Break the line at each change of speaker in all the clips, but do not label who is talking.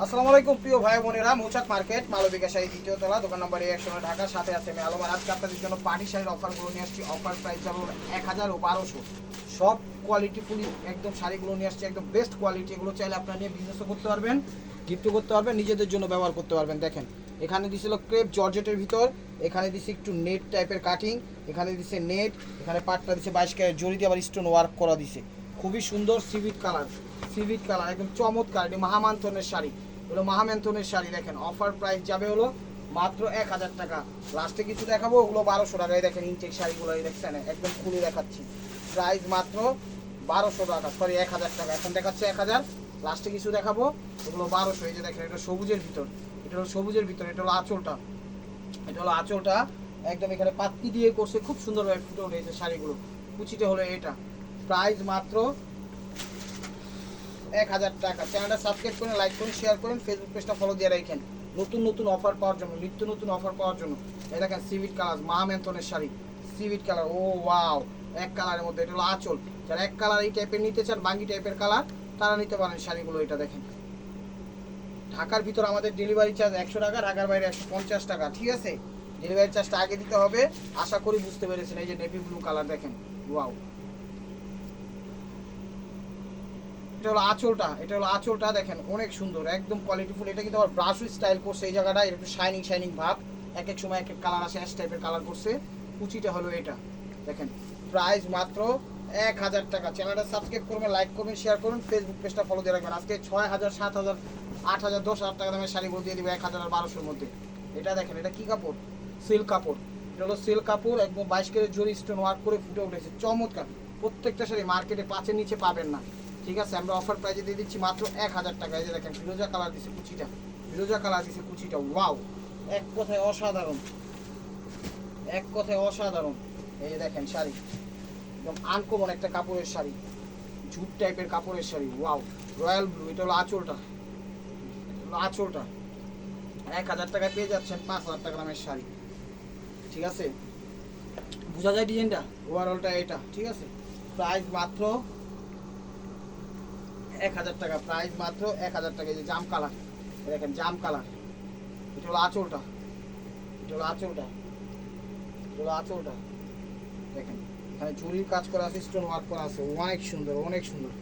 আসসালামু আলাইকুম প্রিয় ভাই বোনেরা, মৌচাক মার্কেট মালবিকা শাড়ি দ্বিতীয় তলা, দোকান নম্বর 100 ঢাকা। সাথে আছে আমি আলম। আজকে আপনাদের জন্য পার্টি শাড়ির অফারগুলো নিয়ে আসছি। অফার প্রাইস যাবো 1000 ও 1200। সব কোয়ালিটি ফুলি একদম শাড়িগুলো নিয়ে আসছি, একদম বেস্ট কোয়ালিটি। এগুলো চাইলে আপনারা নিয়ে বিজনেসও করতে পারবেন, গিফটও করতে পারবেন, নিজেদের জন্য ব্যবহার করতে পারবেন। দেখেন এখানে দিছিল ক্রেপ জর্জেটের ভিতর, এখানে দিছে একটু নেট টাইপের কাটিং, এখানে দিছে নেট, এখানে পাটটা দিছে 22 ক্যারেট জড়ি দিয়ে আবার স্টোন ওয়ার্ক করা দিছে। খুবই সুন্দর সিভিট কালার, সিভিট কালার একদম চমৎকার। এটি মহামান্থনের শাড়ি, হলো মহামেন্থনের শাড়ি। দেখেন অফার প্রাইস যাবে হলো মাত্র 1000 টাকা। লাস্টে কিছু দেখাবো, ওগুলো 1200 টাকায়। দেখেন ইনটেক শাড়িগুলো এই দেখছেন, একদম খুলে দেখাচ্ছি। প্রাইস মাত্র 1200 টাকা, সরি 1000 টাকা। এখন দেখাচ্ছে 1000, লাস্টে কিছু দেখাবো, ওগুলো 1200। এই যে দেখেন এটা সবুজের ভিতর, এটা হলো সবুজের ভিতর, এটা হলো আঁচলটা, এটা হলো আঁচলটা একদম এখানে পাত্তি দিয়ে করছে, খুব সুন্দরভাবে ফুটে উঠেছে শাড়িগুলো। কুচিটা হলো এটা। প্রাইস মাত্র 1000 টাকা। চ্যানেলটা সাবস্ক্রাইব করেন, লাইক করেন, শেয়ার করেন, ফেসবুক পেজটা ফলো দিয়ে রাখেন নতুন নতুন অফার পাওয়ার জন্য, নিত্য নতুন অফার পাওয়ার জন্য। এই দেখেন সিভিট কালার, মহামেন্থনের শাড়ি, সিভিট কালার। ও ওয়াও, এক কালারের মধ্যে। এটা হলো আঁচল। যারা এক কালার এই টাইপের নিতে চান, বাঙ্গি টাইপের কালার, তারা নিতে পারেন শাড়িগুলো। এটা দেখেন ঢাকার ভিতর আমাদের ডেলিভারি চার্জ 100 টাকা, ঢাকার বাইরে 150 টাকা। ঠিক আছে, ডেলিভারি চার্জটা আগে দিতে হবে। আশা করি বুঝতে পেরেছেন। এই যে নেভি ব্লু কালার দেখেন, ওয়াও। এটা হলো আঁচলটা, এটা হলো আঁচলটা দেখেন অনেক সুন্দর, একদম কোয়ালিটিফুল। এটা কিন্তু আবার ব্রাশ স্টাইল করছে এই জায়গাটা, একটু শাইনিং শাইনিং ভাব। এক এক সময় এক এক কালার আসে, অ্যাশ টাইপের কালার করছে। কুচিটা হলো এটা দেখেন। প্রাইস মাত্র 1000 টাকা। চ্যানেলটা সাবস্ক্রাইব করবেন, লাইক করবেন, শেয়ার করুন, ফেসবুক পেজটা ফলো দিয়ে রাখবেন। আজকে 6000, 7000, 8000, 10,000 টাকা দামের শাড়িগুলো দিয়ে দিব 1000 আর 1200-র মধ্যে। এটা দেখেন, এটা কি কাপড়? সিল্ক কাপড়। এটা হলো সিল্ক কাপড়, একদম 22 ক্যারেট জরি স্টোন ওয়ার্ক করে ফুটে উঠেছে, চমৎকার। প্রত্যেকটা শাড়ি মার্কেটে 5-এর নিচে পাবেন না। ঠিক আছে, আমরা অফার প্রাইজে দিয়ে দিচ্ছি মাত্র 1000 টাকা। এই যে দেখেন ফিরোজা কালার দিছে কুচিটা, ফিরোজা কালার দিছে কুচিটা, ওয়াও। এক কথায় অসাধারণ, এক কথায় অসাধারণ। এই যে দেখেন শাড়ি, একদম আনকমন একটা কাপড়ের শাড়ি, ঝুট টাইপের কাপড়ের শাড়ি, ওয়াও। রয়্যাল ব্লু, এটা হলো আঁচলটা, আঁচলটা 1000 টাকায় পেয়ে যাচ্ছেন 5000 টাকা দামের শাড়ি। ঠিক আছে, বোঝা যায় ডিজাইনটা, ওভারঅলটা এটা। ঠিক আছে, প্রাইস মাত্র 1000 টাকা, প্রাইস মাত্র 1000 টাকা। এই যে জাম কালার, দেখেন জাম কালার। এটা হলো আঁচলটা, এটা হলো আঁচলটা, এটা হলো আঁচলটা দেখেন। এখানে চুরির কাজ করা আছে, স্টোন ওয়ার্ক করা আছে, অনেক সুন্দর, অনেক সুন্দর।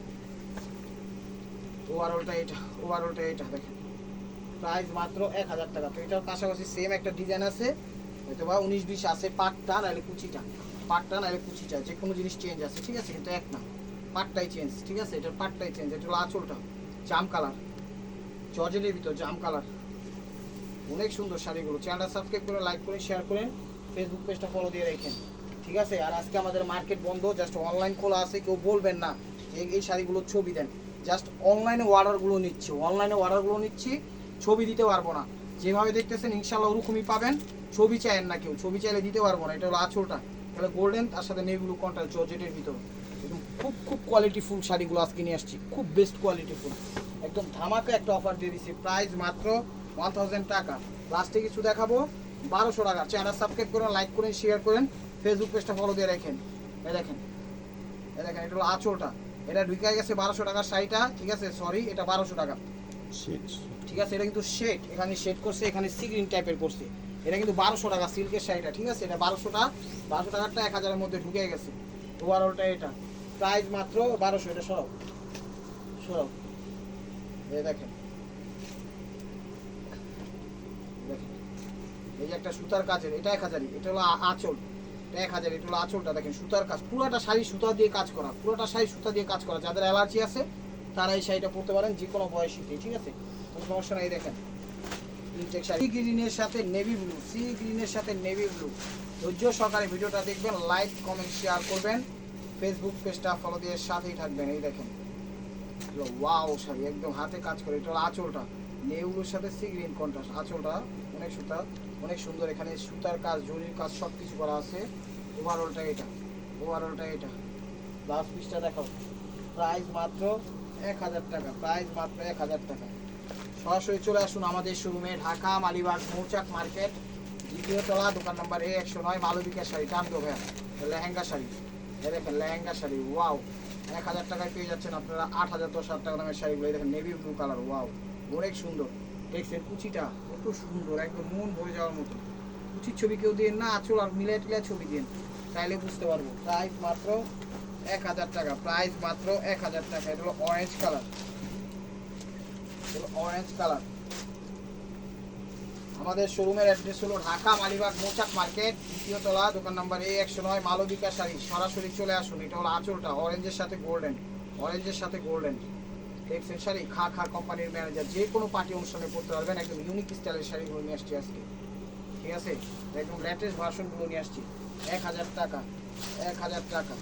ওভারঅলটা এটা, ওভারঅলটা এটা দেখেন। প্রাইস মাত্র 1000 টাকা। তো এটার পাশাপাশি সেম একটা ডিজাইন আছে, হয়তো বা 19-20 আছে, পাটটা নাহলে কুচিটা, পাটটা নাহলে কুচিটা, যে কোনো জিনিস চেঞ্জ আছে। ঠিক আছে, কিন্তু এক না, পাটটাই চেঞ্জ। ঠিক আছে, এটার পাটটাই চেঞ্জ। এটা হলো আঁচলটা, জাম কালার, জর্জেটের ভিতর জাম কালার, অনেক সুন্দর শাড়িগুলো। চ্যানেলটা সাবস্ক্রাইব করে, লাইক করে, শেয়ার করেন, ফেসবুক পেজটা ফলো দিয়ে রাখেন। ঠিক আছে, আর আজকে আমাদের মার্কেট বন্ধ, জাস্ট অনলাইন খোলা আছে। কেউ বলবেন না যে এই শাড়িগুলোর ছবি দেন, জাস্ট অনলাইনে অর্ডারগুলো নিচ্ছি, অনলাইনে অর্ডারগুলো নিচ্ছি, ছবি দিতে পারবো না। যেভাবে দেখতেছেন ইনশাল্লাহ ওরকমই পাবেন। ছবি চাইেন না কেউ, ছবি চাইলে দিতে পারবো না। এটা হলো আঁচলটা, তাহলে গোল্ডেন, তার সাথে নেভি ব্লু কন্ট্রাস্ট জর্জেটের ভিতর। একদম খুব খুব কোয়ালিটিফুল শাড়িগুলো আজকে নিয়ে আসছি, খুব বেস্ট কোয়ালিটিফুল, একদম ধামাকা একটা অফার দিয়ে দিচ্ছি। প্রাইস মাত্র 1000 টাকা। লাস্টে কিছু দেখাবো 1200 টাকা। চ্যানেল সাবস্ক্রাইব করেন, লাইক করেন, শেয়ার করেন, ফেসবুক পেজটা ফলো দিয়ে রাখেন। এই দেখেন, এই দেখেন, এটা হলো আঁচলটা। এটা ঢুকে গেছে 1200 টাকার শাড়িটা। ঠিক আছে, সরি, এটা 1200 টাকা। ঠিক আছে, এটা কিন্তু শেড, এখানে শেড করছে, এখানে সি গ্রিন টাইপের করছে। এটা কিন্তু 1200 টাকা সিল্কের শাড়িটা। ঠিক আছে, এটা 1200টা, 1200 টাকারটা 1000-এর মধ্যে ঢুকে গেছে। ওভারঅলটা এটা। প্রাইস মাত্র 1200। এটা সরাও, সরাও। এই দেখেন, দেখেন এই যে একটা সুতার কাজের, এটা 1000-ই। এটা হলো আঁচল, এটা 1000। এটা হলো আঁচলটা দেখেন, সুতার কাজ, পুরোটা শাড়ি সুতা দিয়ে কাজ করা, পুরোটা শাড়ি সুতা দিয়ে কাজ করা। যাদের অ্যালার্জি আছে তারা এই শাড়িটা পরতে পারেন, যে কোনো বয়সীতে। ঠিক আছে, কোনো সমস্যা নাই। দেখেন ইনটেক শাড়ি, সি গ্রিনের সাথে নেভি ব্লু, সি গ্রিনের সাথে নেভি ব্লু। ধৈর্য সহকারে ভিডিওটা দেখবেন, লাইক কমেন্ট শেয়ার করবেন, ফেসবুক পেজটা ফলো দিয়ে সাথেই থাকবেন। এই দেখেন ওয়াও শাড়ি, একদম হাতে কাজ করে। এটা হলো আঁচলটা, নেউগুলোর সাথে সি গ্রিন কন্ট্রাস্ট। আঁচলটা অনেক সুতা, অনেক সুন্দর। এখানে সুতার কাজ, জরির কাজ, সব কিছু করা আছে। ওভারঅলটা এটা, ওভারঅলটা এটা। লাস্ট পিসটা দেখাও। প্রাইস মাত্র 1000 টাকা, প্রাইস মাত্র 1000 টাকা। সরাসরি চলে আসুন আমাদের শোরুমে, ঢাকা মালিবাগ মৌচাক মার্কেট দ্বিতীয় তলা, দোকান নম্বর A109, মালবিকা শাড়ি। টান দো ভাইয়া, লেহেঙ্গা শাড়ি। দেখেন লেহেঙ্গা শাড়ি, ওয়াও। 1000 টাকায় পেয়ে যাচ্ছেন আপনারা 8000, 10,000 টাকা দামের শাড়িগুলো। দেখেন নেভি ব্লু কালার, ওয়াও। অনেক সুন্দর। দেখছেন কুচিটা কত সুন্দর, একদম মন ভরে যাওয়ার মতো। কুচির ছবি কেউ দিয়ে না, আঁচল আর মিলাই টিলাই ছবি দিন, তাইলে বুঝতে পারবো। প্রাইস মাত্র 1000 টাকা, প্রাইস মাত্র 1000 টাকা। এটা হলো অরেঞ্জ কালার, অরেঞ্জ কালার। আমাদের শোরুমের অ্যাড্রেস হলো ঢাকা মালিবাগ মৌচাক মার্কেট, দ্বিতীয় তলা, দোকান নাম্বার A109, মালবিকা শাড়ি। সরাসরি চলে আসুন। এটা হলো আঁচলটা, অরেঞ্জের সাথে গোল্ডেন, অরেঞ্জের সাথে গোল্ডেন। দেখছেন শাড়ি, খা খা কোম্পানির ম্যানেজার, যে কোনো পার্টি অনুষ্ঠানে পড়তে পারবেন। একদম ইউনিক স্টাইলের শাড়িগুলো নিয়ে আসছি আজকে, ঠিক আছে? একদম লেটেস্ট ভার্সনগুলো নিয়ে আসছি। 1000 টাকা, 1000 টাকা।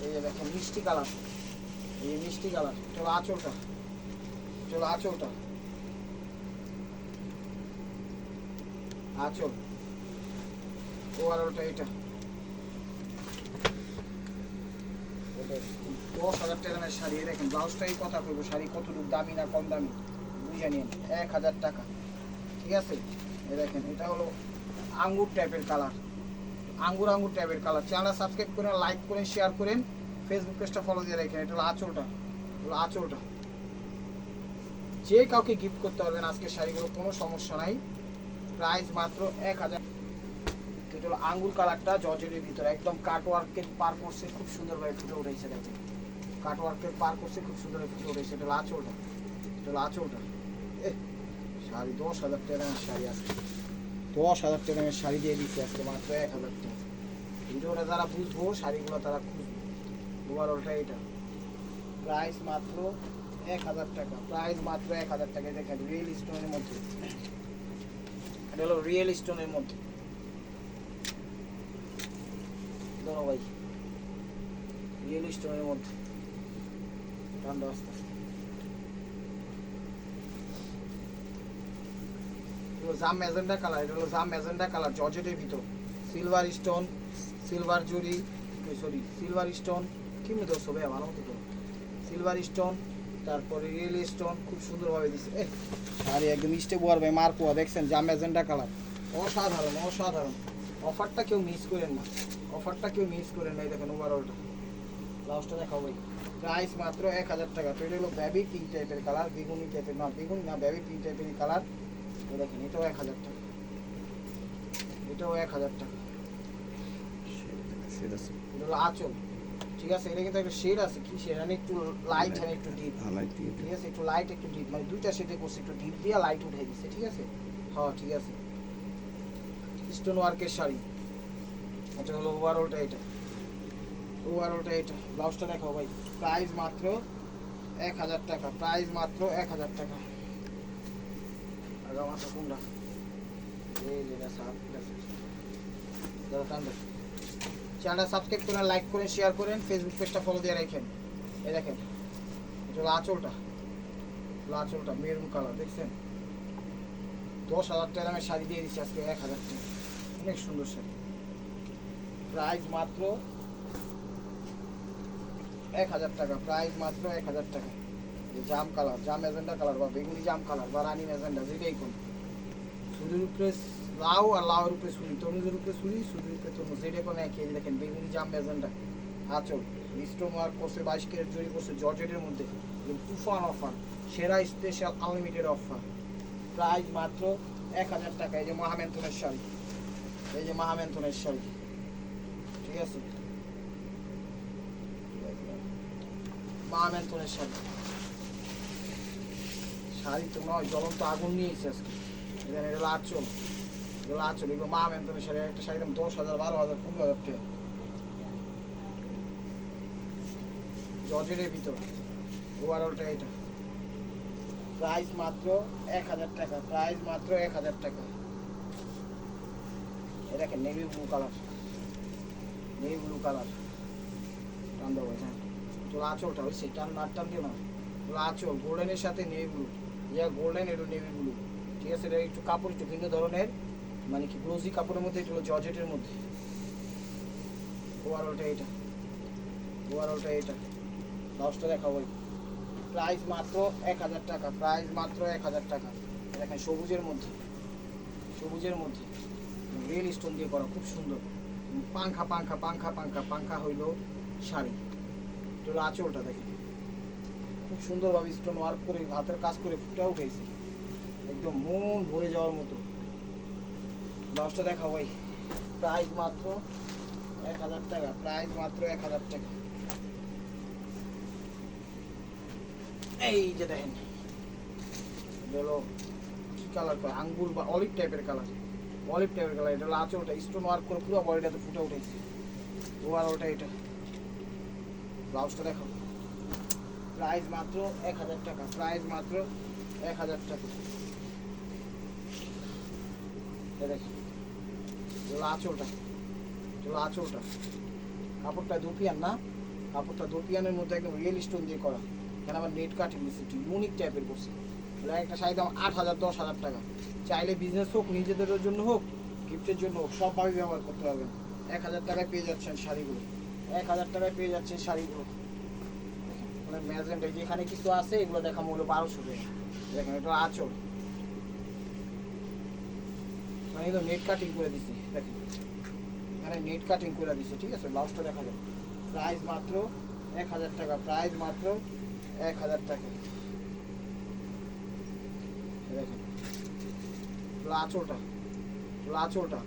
এই যে দেখেন মিষ্টি কালার, এই মিষ্টি কালার। চলো আঁচলটা, চলো আঁচলটা, আঁচল ওভারঅলটা এটা 10,000 টাকার শাড়ি। দেখেন ব্লাউজটাই কথা করবো, শাড়ি কতটুকু দামি না কম দামি বুঝে নিন। 1000 টাকা, ঠিক আছে? এই দেখেন এটা হলো আঙ্গুর টাইপের কালার, আঙ্গুর আঙ্গুর টাইপের কালার। চ্যানেলটা সাবস্ক্রাইব করেন, লাইক করেন, শেয়ার করেন, ফেসবুক পেজটা ফলো দিয়ে রাখেন। এটা হলো আঁচলটা, হলো আঁচলটা। যে কাউকে গিফট করতে পারবেন আজকের শাড়িগুলো, কোনো সমস্যা নাই। প্রাইস মাত্র 1000। এটা হলো আঙ্গুর কালারটা, জর্জেটের ভিতরে একদম কাটওয়ার্কের পার করছে, খুব সুন্দরভাবে ফুটে উঠেছে। দেখেন কাটওয়ার্কের পার করছে, খুব সুন্দরভাবে ফুটে উঠেছে। এটা হলো আঁচলটা, এটা হলো আঁচলটা। শাড়ি 10,000 টাকার শাড়ি, আজকে 10,000 টাকার শাড়ি দিয়ে দিচ্ছি আজকে মাত্র 1000 টাকা। ভিডিওটা যারা বুঝবো শাড়িগুলো তারা খুঁজবে। ওভারঅলটা এটা প্রাইস মাত্র 1000 টাকা, প্রাইস মাত্র 1000 টাকা। দেখেন রিয়েল স্টোনের মধ্যে, এটা হলো রিয়েল স্টোনের মধ্যে। ধরো ভাই, রিয়েল স্টোনের মধ্যে ঠান্ডা আস্তে আস্তে। জাম ম্যাজেন্ডা কালার, এটা হলো জাম ম্যাজেন্ডা কালার, জর্জেটের ভিতর। সিলভার স্টোন, সিলভার জুরি, সরি সিলভার স্টোন, কি মতো সবে ভালো মতো তো সিলভার স্টোন, তারপরে রিয়েল স্টোন, খুব সুন্দরভাবে দিচ্ছে। আরে একদম স্টেপ ওয়ার ভাই মার্কোয়া। দেখছেন জাম ম্যাজেন্ডা কালার, অসাধারণ অসাধারণ। অফারটা কেউ মিস করেন না, অফারটা কেউ মিস করেন না। এই দেখেন ওভারঅলটা, লাস্টটা দেখাও ভাই। প্রাইস মাত্র 1000 টাকা। তো এটা হলো বেবি পিঙ্ক টাইপের কালার, বেগুনি টাইপের না, বেগুনি না, বেবি পিঙ্ক টাইপের কালার। তো দেখেন এটাও 1000 টাকা, এটাও 1000 টাকা। এটা হলো আঁচল, ঠিক আছে? এটা কিন্তু একটা শেড আছে, কি শেড? মানে একটু লাইট আর একটু ডিপ, ঠিক আছে? একটু লাইট একটু ডিপ, মানে দুইটা শেডে করছে, একটু ডিপ দিয়ে লাইট উঠাই দিচ্ছে, ঠিক আছে? হ্যাঁ ঠিক আছে। স্টোন ওয়ার্কের শাড়ি, এটা হলো ওভারঅলটা, এটা ওভারঅলটা এটা। ব্লাউজটা দেখাও ভাই। প্রাইস মাত্র 1000 টাকা, প্রাইস মাত্র 1000 টাকা। আর আমার তো কোনটা এই যেটা সাব আছে দাদা কান্দা। চ্যানেলটা সাবস্ক্রাইব করেন, লাইক করেন, শেয়ার করেন, ফেসবুক পেজটা ফলো দিয়ে রাখেন। এই দেখেন এটা হলো আঁচলটা, আঁচলটা মেরুন কালার। দেখছেন 10,000 টাকা দামের শাড়ি দিয়ে দিচ্ছি আজকে 1000 টাকা। অনেক সুন্দর শাড়ি, প্রাইস মাত্র 1000 টাকা, প্রাইস মাত্র 1000 টাকা। জাম কালার, জাম ম্যাজেন্ডা কালার বা বেগুনি জাম কালার বা রানী ম্যাজেন্ডা, যেটাই কোন। সুরির উপরে লাউ আর লাউর উপরে সুরি, তরমুজের উপরে সুরি, সুরির উপরে তরমুজ, যেটাই কোনো একই। দেখেন বেগুনি জাম ম্যাজেন্ডা আঁচল, স্টোন ওয়ার্ক করছে, 22 ক্যারেট জরি করছে, জর্জেটের মধ্যে। তুফান অফার, সেরা স্পেশাল আনলিমিটেড অফার। প্রাইস মাত্র 1000 টাকা। এই যে মহামেন্থনের শাড়ি, এই যে মহামেন্থনের শাড়ি, ঠিক আছে? মহামেন্থনের শাড়ি, শাড়ি তো নয়, জ্বলন্ত আগুন নিয়েছে আজকে। এখানে এটা আঁচল, এগুলো আঁচল, এগুলো মহামেন্থনের শাড়ি। একটা শাড়ির দাম 10,000, 12,000, 15,000 টাকা। জর্জেটের ভিতর, ওভারঅলটা এটা। প্রাইস মাত্র 1000 টাকা, প্রাইস মাত্র 1000 টাকা। এ দেখেন navy blue colour, navy blue colour. টান দেবো, হ্যাঁ তো আঁচলটা হয়েছে, টান না টান দিও না। আঁচল গোল্ডেনের সাথে নেভি ব্লু, ইয়া গোল্ডেন এটা নেভি ব্লু, ঠিক আছে? এটা একটু কাপড় একটু ভিন্ন ধরনের, মানে কি ব্লাউজি কাপড়ের মধ্যে, এটা জর্জেটের মধ্যে। ওভারঅলটা এটা, ওভারঅলটা এটা। লাস্টটা দেখাবো। প্রাইস মাত্র 1000 টাকা, প্রাইস মাত্র 1000 টাকা। দেখেন সবুজের মধ্যে, সবুজের মধ্যে রিয়েল স্টোন দিয়ে করা, খুব সুন্দর। পাংখা পাংখা পাংখা পাংখা পাংখা হইলো শাড়ি। এটা হলো আঁচলটা দেখেন, খুব সুন্দরভাবে স্টোন ওয়ার্ক করে হাতের কাজ করে ফুটা উঠেছে, একদম মন ভরে যাওয়ার মতো। ব্লাউজটা দেখা ভাই, প্রাইস মাত্র 1000 টাকা, প্রাইস মাত্র 1000 টাকা। এই যে দেখেন, হলো কি কালার করে, আঙ্গুর বা অলিভ টাইপের কালার, অলিভ টাইপের কালার। এটা হলো আঁচলটা, স্টোন ওয়ার্ক করে পুরো বডিটাতে ফুটে উঠেছে। ওভারঅলটা এটা। ব্লাউজটা দেখো, প্রাইস মাত্র 1000 টাকা, প্রাইস মাত্র 1000 টাকা। দেখেন আঁচলটা, আঁচলটা কাপড়টা দুপিয়ান না, কাপড়টা দুপিয়ানের মধ্যে একদম রিয়েল স্টোন দিয়ে করা। কেন আবার নেট কাটিং দিচ্ছে, একটু ইউনিক টাইপের করছে। একটা শাড়ি দাম 8000 10,000 টাকা। চাইলে বিজনেস হোক, নিজেদের জন্য হোক, গিফটের জন্য হোক, সবভাবে ব্যবহার করতে পারবেন। 1000 টাকায় পেয়ে যাচ্ছেন শাড়িগুলো, 1000 টাকায় পেয়ে যাচ্ছেন শাড়িগুলো। মানে ম্যাজেন্ট যেখানে কিছু আছে এগুলো দেখা হলো 1200 টাকা। দেখেন এটা আঁচল, মানে একদম নেট কাটিং করে দিচ্ছি। দেখেন এখানে নেট কাটিং করে দিচ্ছে, ঠিক আছে। ব্লাউজটা দেখা যায়, প্রাইস মাত্র 1000 টাকা, প্রাইস মাত্র 1000 টাকা। দেখেন আঁচলটা, আঁচলটা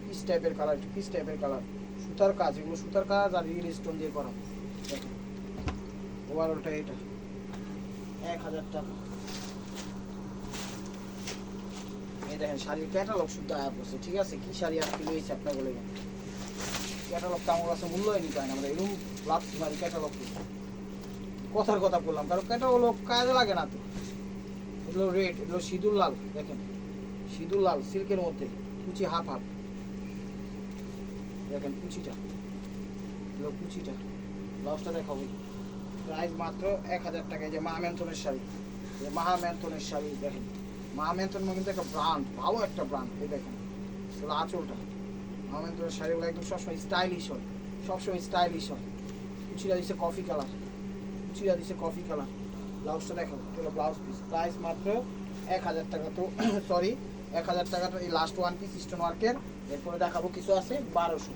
পিস টাইপের কালার, পিস টাইপের কালার, সুতার কাজ, এগুলো সুতার কাজ আর রিয়েল স্টোন দিয়ে করা। দেখেন ওভারঅলটা এটা 1000 টাকা। এই দেখেন শাড়ির ক্যাটালগ শুদ্ধ আয়া পড়ছে, ঠিক আছে। কি শাড়ি আজকে লইছে আপনার বলে ক্যাটালগটা আমার কাছে মূল্যায়নই পায় না। আমরা এরকম লাভছি মারি ক্যাটালগ, কথার কথা বললাম, কারণ ক্যাটালগ কাজে লাগে না তো। এগুলো রেড, এগুলো সিঁদুর লাল। দেখেন সিঁদুর লাল সিল্কের মধ্যে, কুচি হাফ হাফ। দেখেন কুচিটা, এগুলো কুচিটা। ব্লাউজটা দেখাবো, প্রাইস মাত্র 1000 টাকা। এই যে মা ম্যানথনের শাড়ি, মহা ম্যানথনের শাড়ি। দেখেন মা ম্যানথন কিন্তু একটা ব্র্যান্ড, ভালো একটা ব্র্যান্ড। এই দেখেন এগুলো আঁচলটা, মা ম্যানথনের শাড়িগুলো একদম সবসময় স্টাইলিশ হয়, সবসময় স্টাইলিশ হয়। কুচিটা দিচ্ছে কফি কালার, কুচিটা দিচ্ছে কফি কালার। ব্লাউজটা দেখাবো, এগুলো ব্লাউজ পিস, প্রাইস মাত্র 1000 টাকা। তো সরি 1000 টাকাটা এই লাস্ট ওয়ান পিস স্টোন ওয়ার্কের। এরপরে দেখাবো কিছু আছে 1200,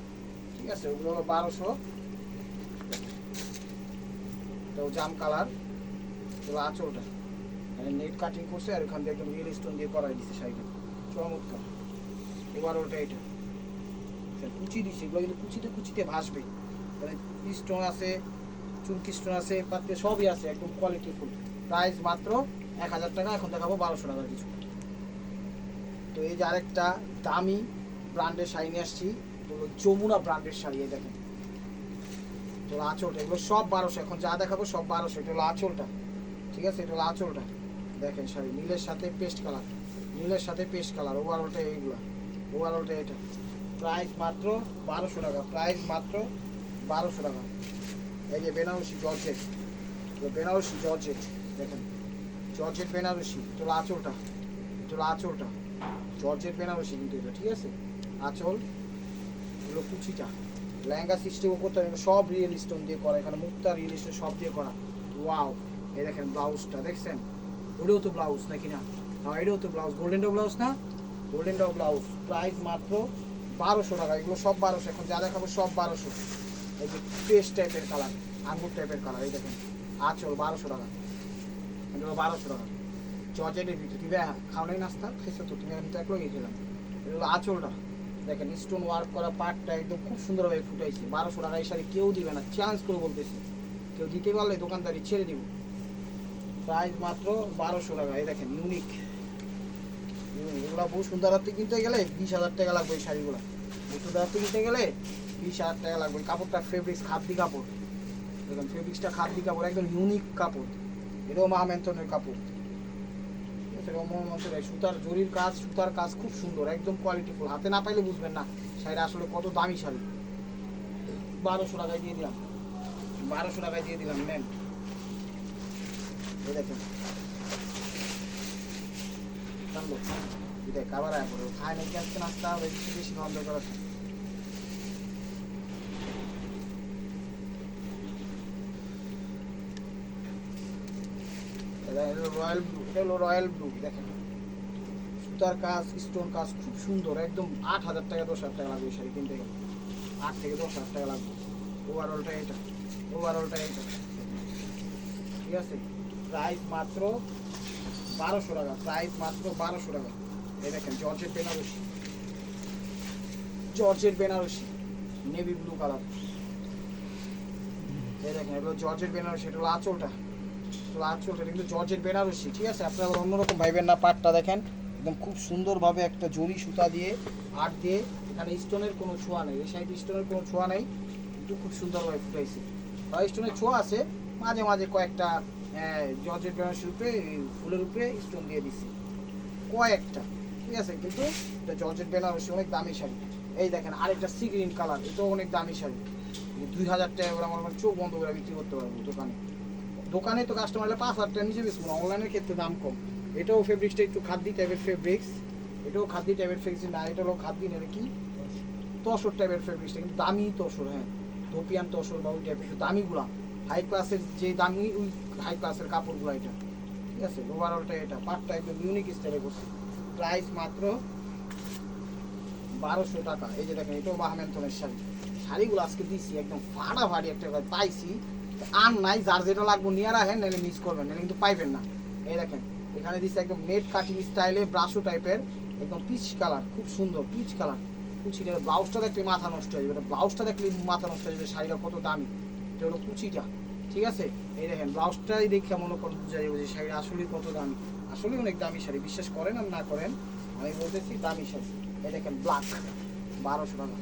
ঠিক আছে। ওগুলো হলো 1200। তো জাম কালার, এগুলো আঁচলটা মানে নেট কাটিং করছে আর ওখান থেকে একদম রিয়েল স্টোন দিয়ে করাই দিচ্ছে শাড়িটা, চমৎকার। এবার ওটা এটা কুচি দিচ্ছে, এগুলো কিন্তু কুচিতে কুচিতে ভাসবে। মানে স্টোন আছে, চুমকি স্টোন আছে, পাতে সবই আছে, একদম কোয়ালিটি ফুল। প্রাইস মাত্র 1000 টাকা। এখন দেখাবো 1200 টাকার কিছু। তো এই যে আরেকটা দামি ব্র্যান্ডের শাড়ি নিয়ে আসছি, তো যমুনা ব্র্যান্ডের শাড়ি। এই দেখেন তো আঁচলটা, এগুলো সব 1200। এখন যা দেখাবো সব 1200। এটা হলো আঁচলটা, ঠিক আছে। এটা হলো আঁচলটা। দেখেন শাড়ি নীলের সাথে পেস্ট কালার, নীলের সাথে পেস্ট কালার। ওভারঅলটা এইগুলো, ওভারঅলটা এটা। প্রাইস মাত্র 1200 টাকা, প্রাইস মাত্র 1200 টাকা। এই যে বেনারসি জর্জেট, বেনারসি জর্জেট। দেখেন জর্জেট বেনারসি। এটা হলো আঁচলটা, এটা হলো আঁচলটা, জর্জেট বেনারসি কিন্তু এটা, ঠিক আছে। আঁচল, এগুলো কুচিটা। লেহেঙ্গা সিস্টেমও করতে হবে, সব রিয়েল স্টোন দিয়ে করা। এখানে মুক্তা রিয়েল স্টোন সব দিয়ে করা। ওয়াও, এই দেখেন ব্লাউজটা দেখছেন, ওটাও তো ব্লাউজ নাকি না? হ্যাঁ এটাও তো ব্লাউজ, গোল্ডেনটাও ব্লাউজ না, গোল্ডেনটাও ব্লাউজ। প্রাইস মাত্র 1200 টাকা। এগুলো সব 1200। এখন যা দেখাবো সব 1200। এই যে পেস্ট টাইপের কালার, আঙ্গুর টাইপের কালার। এই দেখেন আঁচল 1200 টাকা, এগুলো 1200 টাকা। জর্জেটের ভিতরে তুমি খাও নাই নাস্তা খেয়েছো তো তুমি, আমি তো একলাই খেলাম। এগুলো আঁচলটা দেখেন, স্টোন ওয়ার্ক করা পার্টটা একদম খুব সুন্দরভাবে ফুটাইছে। 1200 টাকা এই শাড়ি কেউ দিবে না, চ্যালেঞ্জ করে বলতেছে। কেউ দিতে পারলে দোকানদারি ছেড়ে দিব। প্রাইস মাত্র 1200 টাকা। এই দেখেন ইউনিক, এগুলো বহু সুন্দরাতে কিনতে গেলে 20,000 টাকা লাগবে। এই শাড়িগুলো বহু সুন্দরাতে কিনতে গেলে 20,000 টাকা লাগবে। কাপড়টা ফেব্রিক্স খাদ্যি কাপড়, দেখেন ফেব্রিক্সটা খাদ্যি কাপড়, একদম ইউনিক কাপড়। এটাও মহামেন্থনের কাপড়, সুতার জরির কাজ, সুতার কাজ খুব সুন্দর, একদম কোয়ালিটিফুল। হাতে না পাইলে বুঝবেন না শাড়িটা আসলে কত দামি শাড়ি। 1200 টাকায় দিয়ে দিলাম, 1200 টাকায় দিয়ে দিলাম। নেন দেখেন খাবার আয় করে খায় নাকি আজকে নাস্তা বেশি বেশি খাওয়া দরকার আছে। রয়্যাল ব্লু, এটা হলো রয়্যাল ব্লু। দেখেন সুতার কাজ, স্টোন কাজ খুব সুন্দর, একদম 8000 টাকা 10,000 টাকা লাগবে এই শাড়ি কিনতে গেলে। 8 থেকে 10,000 টাকা লাগবে। ওভারঅলটা এটা, ওভারঅলটা এটা, ঠিক আছে। প্রাইস মাত্র 1200 টাকা, প্রাইস মাত্র 1200 টাকা। এই দেখেন georgette Banarasi, georgette Banarasi navy blue colour. এই দেখেন এগুলো জর্জেট বেনারসি, এটা হলো আঁচলটা, আঁচলটা কিন্তু জর্জেট বেনারসি, ঠিক আছে। আপনারা অন্যরকম ভাইবেন না, পাটটা দেখেন একদম খুব সুন্দরভাবে একটা জরি সুতা দিয়ে আট দিয়ে, এখানে স্টোনের কোনো ছোঁয়া নেই, এই সাইডে স্টোনের কোনো ছোঁয়া নেই, কিন্তু খুব সুন্দরভাবে ফুটাইছে। বা স্টোনের ছোঁয়া আছে মাঝে মাঝে কয়েকটা, জর্জেট বেনারসির উপরে ফুলের উপরে স্টোন দিয়ে দিছি কয়েকটা, ঠিক আছে। কিন্তু এটা জর্জেট বেনারসি অনেক দামি শাড়ি। এই দেখেন আরেকটা সি গ্রিন কালার, এটাও অনেক দামি শাড়ি। 2000 টাকা করে আমার চোখ বন্ধ করে বিক্রি করতে পারবো দোকানে। দোকানে তো কাস্টমার হলে 5000 টাকা নিচে বেশি, অনলাইনের ক্ষেত্রে দাম কম। এটাও ফেব্রিক্সটা একটু খাদ্যি টাইপের ফেব্রিক্স, এটাও খাদ্যি টাইপের ফেব্রিক্স না, এটা হলো খাদ্যি নেবে কি তসর টাইপের ফেব্রিক্সটা, কিন্তু দামি তসর, হ্যাঁ ধোপিয়ান তসর বা ওই টাইপের দামিগুলা, হাই ক্লাসের যে দামি ওই হাই ক্লাসের কাপড়গুলো এটা, ঠিক আছে। ওভারঅলটা এটা, পাটটা একদম ইউনিক স্টাইলে করছে। প্রাইস মাত্র 1200 টাকা। এই যে দেখেন এটাও বাহামেন্থনের শাড়ি, শাড়িগুলো আজকে দিছি একদম ফাটাফাটি একটা পাইছি, আর নাই, যার যেটা লাগবে নিয়ে রাখেন, নাহলে মিস করবেন, নাহলে কিন্তু পাইবেন না। এই দেখেন এখানে দিচ্ছে একদম নেট কাটিং স্টাইলে ব্রাশো টাইপের, একদম পিচ কালার, খুব সুন্দর পিচ কালার। কুচিটা ব্লাউজটা দেখলে মাথা নষ্ট হয়ে যাবে, ব্লাউজটা দেখলে মাথা নষ্ট হয়ে যাবে, শাড়িটা কত দামি। এটা হলো কুচিটা, ঠিক আছে। এই দেখেন ব্লাউজটাই দেখে মনে করেন বোঝা যাবে যে শাড়ি আসলে কত দামি, আসলে অনেক দামি শাড়ি, বিশ্বাস করেন আর না করেন, আমি বলতেছি দামি শাড়ি। এই দেখেন ব্ল্যাক 1200 টাকা,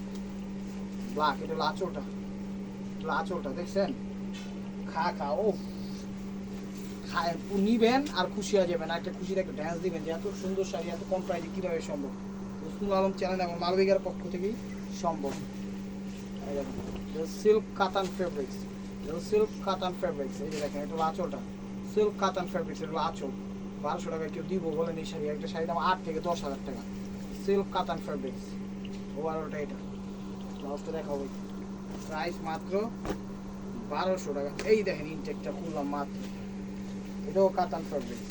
ব্ল্যাক। এটা হলো আঁচলটা, আঁচলটা দেখছেন, খা ও খায় নিবেন আর খুশি হয়ে যাবেন, একটা খুশির একটা ড্যান্স দিবেন যে এত সুন্দর শাড়ি এত কম প্রাইসে কীভাবে সম্ভব। রসুল আলম চ্যানেল এবং মালবিকার পক্ষ থেকেই সম্ভব। সিল্ক কাতান ফেব্রিক্স, সিল্ক কাতান ফেব্রিক্স। এই যে দেখেন এটা হলো আঁচলটা, সিল্ক কাতান ফেব্রিক্স, এটা হলো আঁচল। 1200 টাকা কেউ দিব বলেন এই শাড়ি, একটা শাড়ির দাম 8 থেকে 10,000 টাকা। সিল্ক কাতান ফেব্রিক্স, ওভারঅলটা এটা, ব্লাউজটা দেখাবো। প্রাইস মাত্র 1200 টাকা। এই দেখেন ইনটেকটা খুললাম মাত্র, এটাও কাতান ফেব্রিক্স,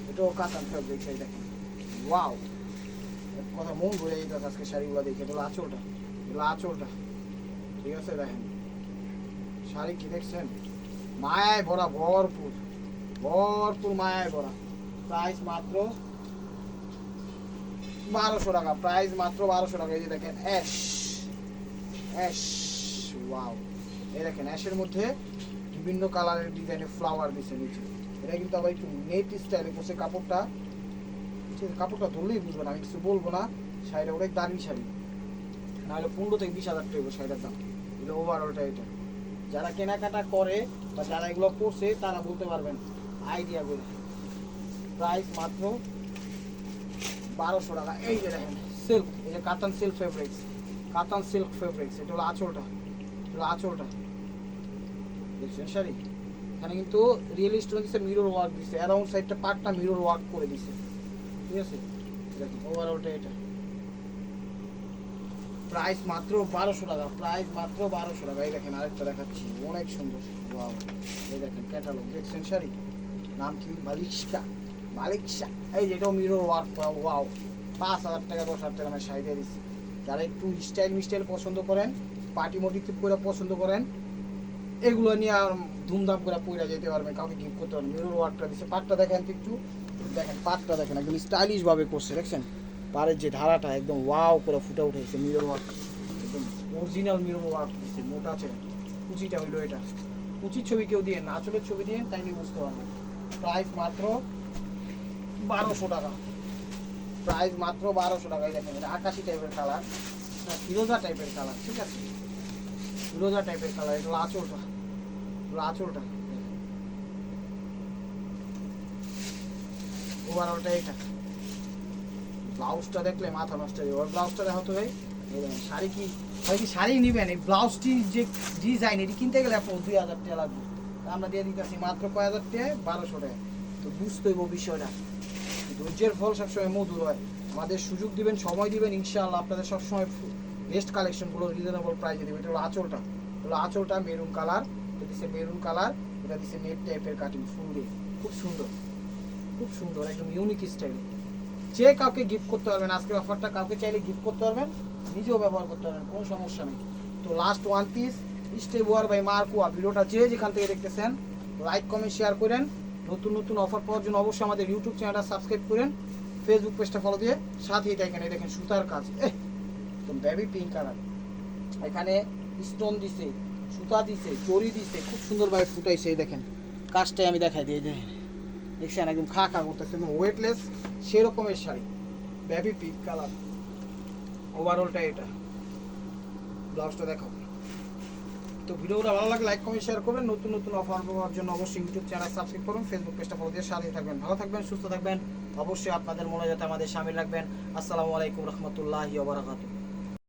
এটাও কাতান ফেব্রিক্স। এই দেখেন ওয়াও, কথা মন ভরে এই দেখ আজকে শাড়িগুলো দেখে। এটা হলো আঁচলটা, এগুলো আঁচলটা, ঠিক আছে। দেখেন শাড়ি কি দেখছেন, মায়ায় ভরা, ভরপুর ভরপুর মায়ায় ভরা। প্রাইস মাত্র 1200 টাকা, প্রাইস মাত্র 1200 টাকা। এই যে দেখেন অ্যাশ, অ্যাশ, ওয়াও। এই দেখেন অ্যাশের মধ্যে বিভিন্ন কালারের ডিজাইনের ফ্লাওয়ার দিচ্ছে নিচে। এটা কিন্তু আবার একটু নেট স্টাইলে করছে কাপড়টা, কাপড়টা ধরলেই বুঝবেন, আমি কিছু বলবো না। শাড়িটা অনেক দামি শাড়ি, নাহলে 15 থেকে 20,000 টাকা শাড়িটার দাম। এগুলো ওভারঅলটা এটা, যারা কেনাকাটা করে বা যারা এগুলো পরছে তারা বলতে পারবেন আইডিয়া করে। প্রাইস মাত্র 1200 টাকা। এই যে দেখেন সিল্ক, এই যে কাতান সিল্ক ফেব্রিক্স, কাতান সিল্ক ফেব্রিক্স। এটা হলো আঁচলটা, এটা হলো আঁচলটা, দেখছেন শাড়ি। এখানে কিন্তু রিয়েল স্টোন দিচ্ছে, মিরর ওয়ার্ক দিচ্ছে, অ্যারাউন্ড সাইডটা পার্টটা মিরর ওয়ার্ক করে দিচ্ছে, ঠিক আছে। দেখুন ওভারঅলটা এটা, প্রাইস মাত্র 1200 টাকা, প্রাইস মাত্র 1200 টাকা। এই দেখেন আরেকটা দেখাচ্ছি, অনেক সুন্দর, ওয়াও। এই দেখেন ক্যাটালগ দেখছেন শাড়ি, নাম কি মালিকা, মালিকশা। এই যে এটাও মিরর ওয়ার্ক করা, ওয়াও। 5000 টাকা 10,000 টাকা আমি শাড়ি দিয়ে দিচ্ছি। যারা একটু স্টাইল মিস্টাইল পছন্দ করেন, পার্টি মোটিভ করে পছন্দ করেন, এগুলো নিয়ে আর ধুমধাম করে পইরা যেতে পারবেন, কাউকে গিফট করতে পারবেন। মিরর ওয়ার্কটা দিচ্ছে, পাটটা দেখেন তো একটু, দেখেন পাটটা দেখেন একদম স্টাইলিশ ভাবে করছে, দেখছেন পাড়ের যে ধারাটা একদম ওয়াও করে ফুটে উঠেছে। মিরর ওয়ার্ক একদম অরিজিনাল মিরর ওয়ার্ক দিচ্ছে, মোটা আছে। কুচিটা হইলো এটা, কুচির ছবি কেউ দিয়ে না, আঁচলের ছবি দিয়ে তাইলে বুঝতে পারবেন। প্রাইস মাত্র 1200 টাকা, প্রাইস মাত্র 1200 টাকা। দেখেন এটা আকাশি টাইপের কালার, ফিরোজা টাইপের কালার, ঠিক আছে, ফিরোজা টাইপের কালার। এটা হলো আঁচলটা, আঁচলটা, ওভারঅলটা এটা। ব্লাউজটা দেখলে মাথা নষ্ট হয়ে যাবে, ব্লাউজটা দেখো তো ভাই। শাড়ি কি ভাই, কি শাড়ি নিবেন, এই ব্লাউজটি যে ডিজাইন এটি কিনতে গেলে আপনার 2000 টাকা লাগবে, আমরা দিয়ে দিতেছি মাত্র কয় হাজার টাকায়, 1200 টাকা। তো বুঝতে হইব বিষয়টা, ধৈর্যের ফল সবসময় মধুর হয়। আমাদের সুযোগ দিবেন, সময় দিবেন, ইনশাআল্লাহ আপনাদের সবসময় বেস্ট কালেকশনগুলো রিজনেবল প্রাইসে দেবেন। এটা হলো আঁচলটা, হলো আঁচলটা মেরুন কালার, এটা দিচ্ছে মেরুন কালার, এটা দিচ্ছে নেট টাইপের কাটিং ফুল দিয়ে, খুব সুন্দর, খুব সুন্দর, একদম ইউনিক স্টাইল। যে কাউকে গিফট করতে পারবেন, আজকের অফারটা কাউকে চাইলে গিফট করতে পারবেন, নিজেও ব্যবহার করতে পারবেন, কোনো সমস্যা নেই। তো লাস্ট ওয়ান পিস স্টেপ ওয়ার বাই মার্কোয়া। ভিডিওটা যে যেখান থেকে দেখতেছেন লাইক কমেন্ট শেয়ার করেন। নতুন নতুন অফার পাওয়ার জন্য অবশ্যই আমাদের ইউটিউব চ্যানেলটা সাবস্ক্রাইব করেন, ফেসবুক পেজটা ফলো দিয়ে সাথেই দেখেন। এই দেখেন সুতার কাজ, একদম বেবি পিঙ্ক কালার, এখানে স্টোন দিছে, সুতা দিছে, চড়ি দিছে, খুব সুন্দরভাবে ফুটাইছে। এই দেখেন কাজটাই আমি দেখাই দিই, দেখছেন একদম খা খা করতেছে, একদম ওয়েটলেস সেরকমের শাড়ি, বেবি পিঙ্ক কালার। ওভারঅলটা এটা, ব্লাউজটা দেখাবো। তো ভিডিওটা ভালো লাগলে লাইক কমেন্ট শেয়ার করবেন। নতুন নতুন অফার পাওয়ার জন্য অবশ্যই ইউটিউব চ্যানেল সাবস্ক্রাইব করুন, ফেসবুক পেজটা ফলো দিয়ে সাথে থাকবেন। ভালো থাকবেন, সুস্থ থাকবেন, অবশ্যই আপনাদের মনে যাতে আমাদের শামিল রাখবেন। আসসালামু আলাইকুম রহমতুল্লাহি ওয়া বারাকাতুহু।